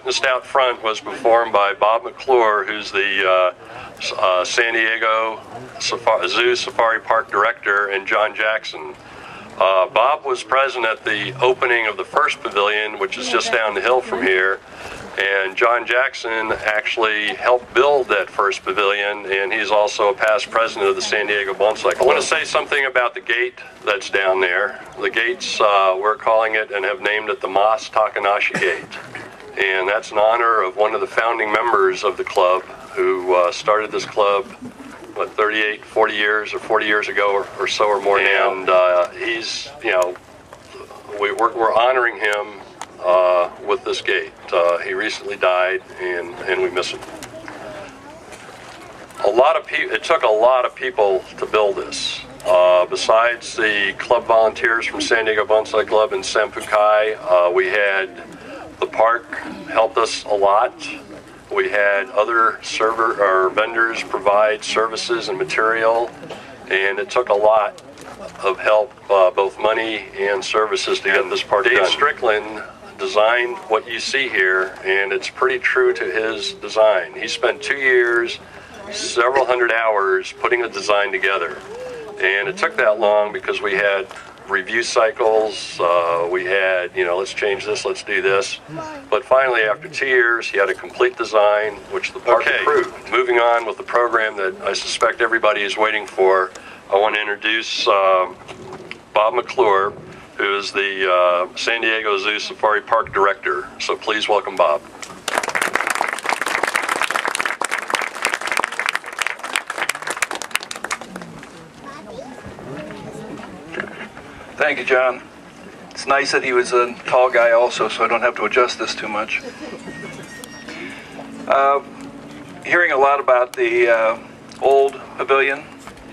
witnessed out front was performed by Bob McClure, who's the San Diego Zoo Safari Park Director, and John Jackson. Bob was present at the opening of the first pavilion, which is just down the hill from here, and John Jackson actually helped build that first pavilion, and he's also a past president of the San Diego Bonsai Club. I want to say something about the gate that's down there. The gates, we're calling it and have named it the Mas Takanashi Gate, and that's in honor of one of the founding members of the club who started this club, what, 38, 40 years or 40 years ago or so or more now. And he's, you know, we're honoring him with this gate. He recently died, and we miss him. It took a lot of people to build this. Besides the club volunteers from San Diego Bonsai Club and Sampukai, we had the park helped us a lot. We had other vendors provide services and material, and it took a lot of help, both money and services, to get this park done. Dave Strickland designed what you see here, and it's pretty true to his design. He spent 2 years, several hundred hours putting the design together, and it took that long because we had review cycles, we had, you know, let's change this, let's do this. But finally, after 2 years, he had a complete design, which the park approved. Moving on with the program that I suspect everybody is waiting for, I want to introduce Bob McClure, who is the San Diego Zoo Safari Park Director. So please welcome Bob. Thank you, John. It's nice that he was a tall guy also, so I don't have to adjust this too much. Hearing a lot about the old pavilion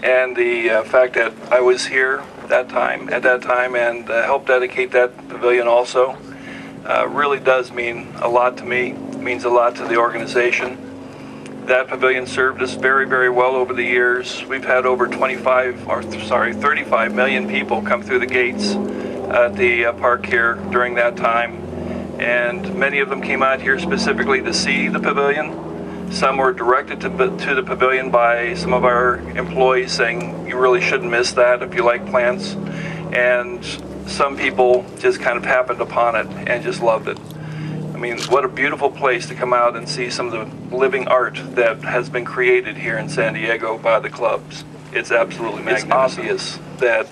and the fact that I was here at that time and helped dedicate that pavilion also really does mean a lot to me. It means a lot to the organization. That pavilion served us very, very well over the years. We've had over 35 million people come through the gates at the park here during that time. And many of them came out here specifically to see the pavilion. Some were directed to the pavilion by some of our employees saying, you really shouldn't miss that if you like plants. And some people just kind of happened upon it and just loved it. I mean, what a beautiful place to come out and see some of the living art that has been created here in San Diego by the clubs. It's absolutely magnificent. It's obvious that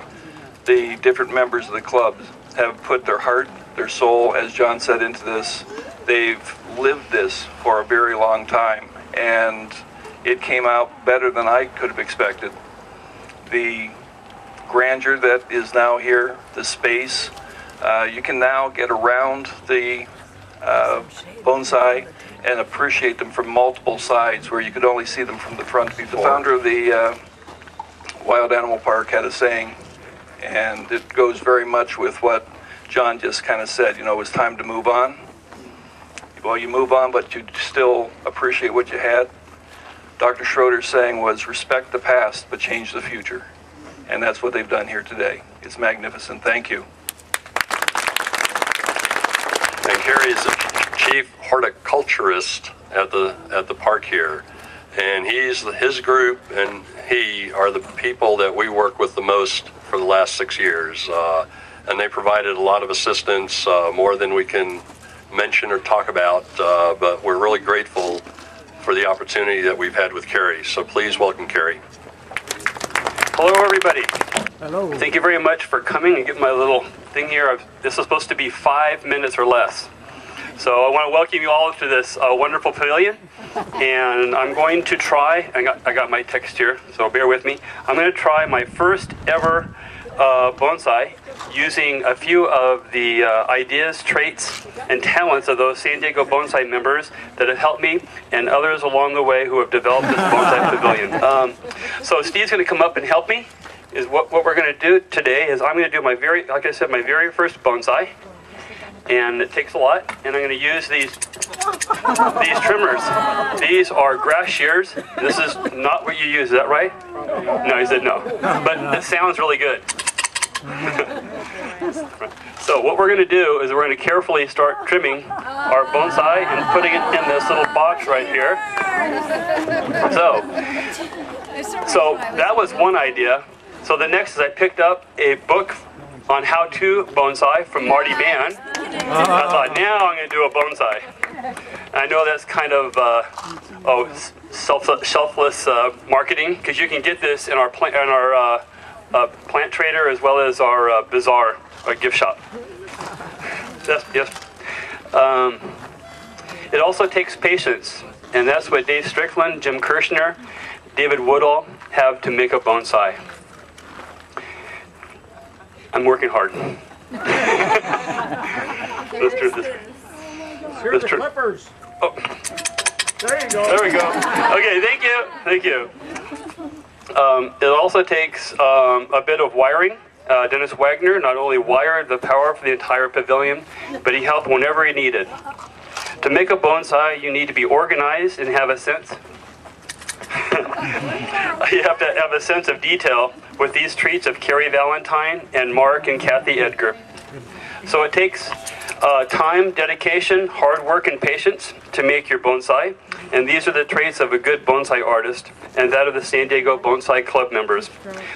the different members of the clubs have put their heart, their soul, as John said, into this. They've lived this for a very long time, and it came out better than I could have expected. The grandeur that is now here, the space, you can now get around the bonsai and appreciate them from multiple sides where you could only see them from the front before. The founder of the Wild Animal Park had a saying, and it goes very much with what John just kind of said, you know, it was time to move on. Well, you move on, but you still appreciate what you had. Dr. Schroeder's saying was, respect the past, but change the future. And that's what they've done here today. It's magnificent. Thank you. And Kerry is the chief horticulturist at the park here, and his group and he are the people that we work with the most for the last 6 years, and they provided a lot of assistance, more than we can mention or talk about, but we're really grateful for the opportunity that we've had with Kerry. So please welcome Kerry. Hello, everybody. Hello. Thank you very much for coming and getting my little thing here. This is supposed to be 5 minutes or less. So I want to welcome you all to this wonderful pavilion. And I'm going to try, I got my text here, so bear with me. I'm going to try my first ever bonsai using a few of the ideas, traits, and talents of those San Diego Bonsai members that have helped me and others along the way who have developed this bonsai pavilion. So Steve's going to come up and help me. What we're going to do today is I'm going to do my very first bonsai. And it takes a lot, and I'm going to use these trimmers. These are grass shears. This is not what you use, is that right? No, he said no. But it sounds really good. So what we're going to do is we're going to carefully start trimming our bonsai and putting it in this little box right here. So that was one idea. So the next is I picked up a book on how to bonsai from Marty Mann. I thought, now I'm going to do a bonsai. I know that's kind of selfless marketing, because you can get this in our plant trader as well as our bazaar, our gift shop. Yes. It also takes patience, and that's what Dave Strickland, Jim Kirshner, David Woodall have to make a bonsai. I'm working hard. Here's the clippers. Oh. There you go. There we go. Okay, thank you. It also takes a bit of wiring. Dennis Wagner not only wired the power for the entire pavilion, but he helped whenever he needed. To make a bonsai, you need to be organized and have a sense. You have to have a sense of detail with these treats of Carrie Valentine and Mark and Kathy Edgar. So it takes time, dedication, hard work, and patience to make your bonsai. And these are the traits of a good bonsai artist and that of the San Diego Bonsai Club members.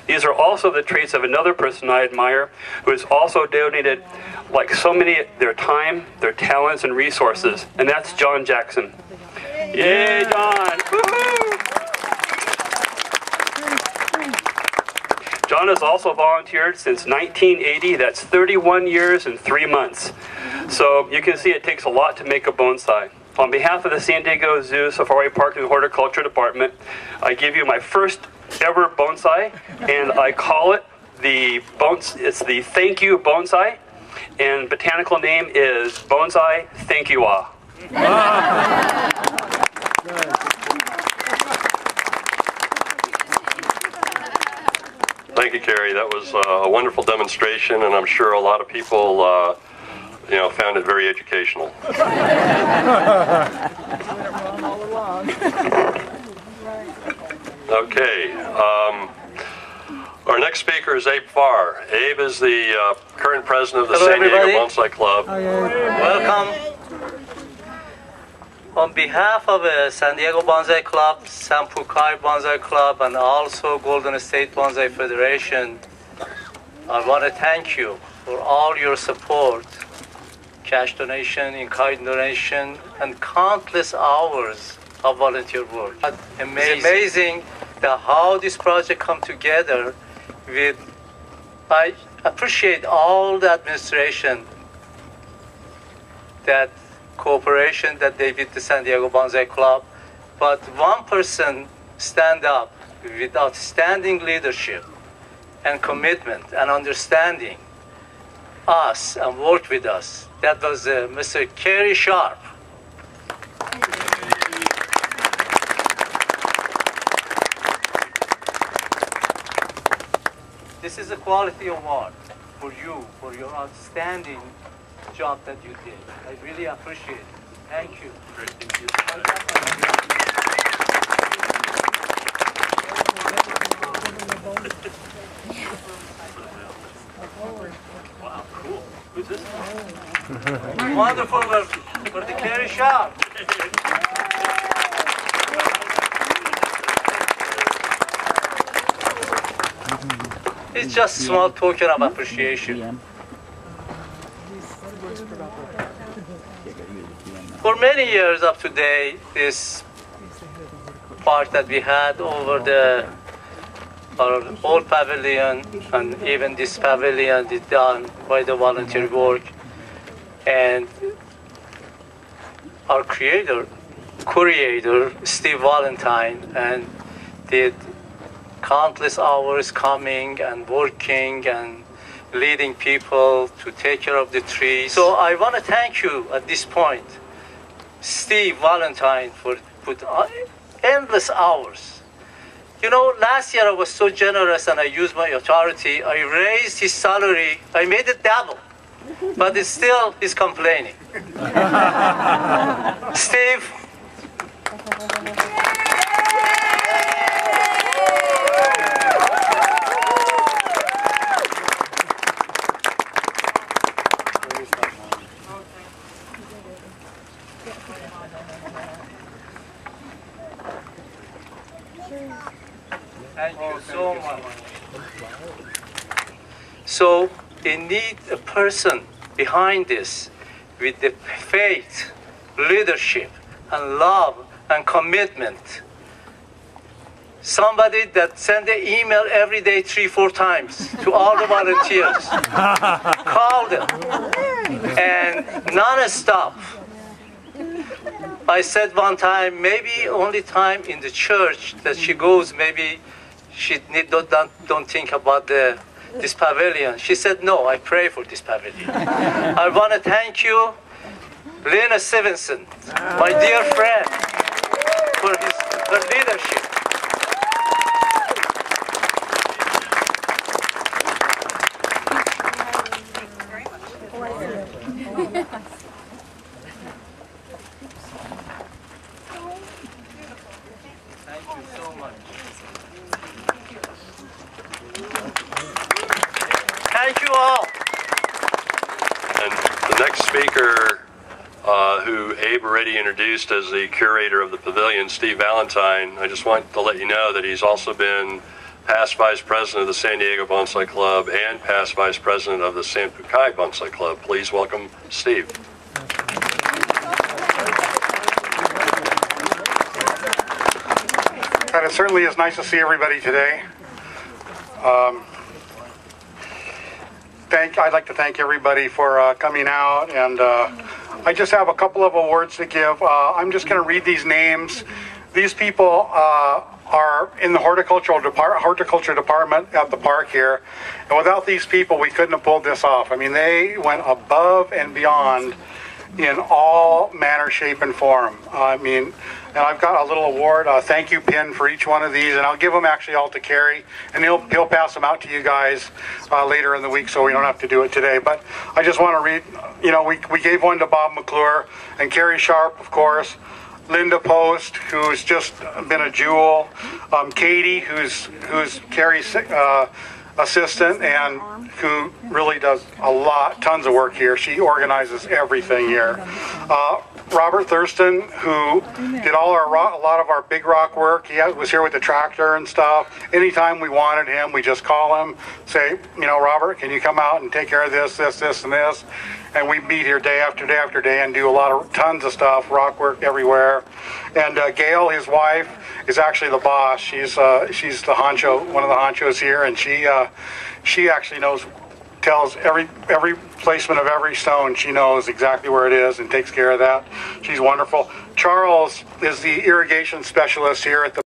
These are also the traits of another person I admire who has also donated, like so many, their time, their talents, and resources. And that's John Jackson. Yay, John! Woohoo! John has also volunteered since 1980. That's 31 years and 3 months. So you can see it takes a lot to make a bonsai. On behalf of the San Diego Zoo, Safari Park, and Horticulture Department, I give you my first ever bonsai, and I call it it's the Thank You Bonsai, and botanical name is Bonsai Thank You Ah. Thank you, Carrie. That was a wonderful demonstration, and I'm sure a lot of people found it very educational. Okay. Our next speaker is Abe Farr. Abe is the current president of the San Diego Bonsai Club. Welcome. On behalf of San Diego Bonsai Club, Sampukai Bonsai Club, and also Golden State Bonsai Federation, I want to thank you for all your support, cash donation, in-kind donation, and countless hours of volunteer work. It's amazing that how this project come together. I appreciate all the administration, that cooperation that they did the San Diego Bonsai Club, but one person stand up with outstanding leadership and commitment and understanding us and work with us. That was Mr. Kerry Sharp. This is a quality award for you, for your outstanding job that you did. I really appreciate it. Thank you. Great, thank you. Wow, cool. Who's this? Wonderful work for the Kerry Sharp. It's just a small token of appreciation. For many years up to date, this park that we had over our old pavilion and even this pavilion is done by the volunteer work. And our curator, Steve Valentine, and did countless hours coming and working and leading people to take care of the trees. So I want to thank you at this point, Steve Valentine, for put endless hours. You know, last year I was so generous and I used my authority. I raised his salary. I made it double, but it's still he's complaining. Steve. So they need a person behind this with the faith, leadership, and love and commitment. Somebody that send an email every day 3-4 times to all the volunteers. Call them. And non-stop. I said one time, maybe only time in the church that she goes, maybe she don't think about this pavilion. She said, no, I pray for this pavilion. I want to thank you, Lena Stevenson, my dear friend, for her leadership. Thank you so much. Thank you all. And the next speaker, who Abe already introduced as the curator of the pavilion, Steve Valentine, I just want to let you know that he's also been past vice president of the San Diego Bonsai Club and past vice president of the San Pukai Bonsai Club. Please welcome Steve. And it certainly is nice to see everybody today. I'd like to thank everybody for coming out, and I just have a couple of awards to give. I'm just going to read these names. These people are in the horticulture department at the park here, and without these people, we couldn't have pulled this off. I mean, they went above and beyond in all manner, shape, and form. I mean, and I've got a little award, a thank you pin for each one of these, and I'll give them actually all to Kerry, and he'll pass them out to you guys later in the week, so we don't have to do it today. But I just want to read, you know, we gave one to Bob McClure, and Kerry Sharp, of course, Linda Post, who's just been a jewel, Katie, who's Kerry's assistant, and who really does tons of work here. She organizes everything here. Robert Thurston, who did a lot of our big rock work. He was here with the tractor and stuff. Anytime we wanted him, we just call him, say, you know, Robert, can you come out and take care of this, and this? And we meet here day after day after day and do tons of stuff, rock work everywhere. And Gail, his wife, is actually the boss. She's the honcho, one of the honchos here, and she actually tells every placement of every stone. She knows exactly where it is and takes care of that. She's wonderful. Charles is the irrigation specialist here at the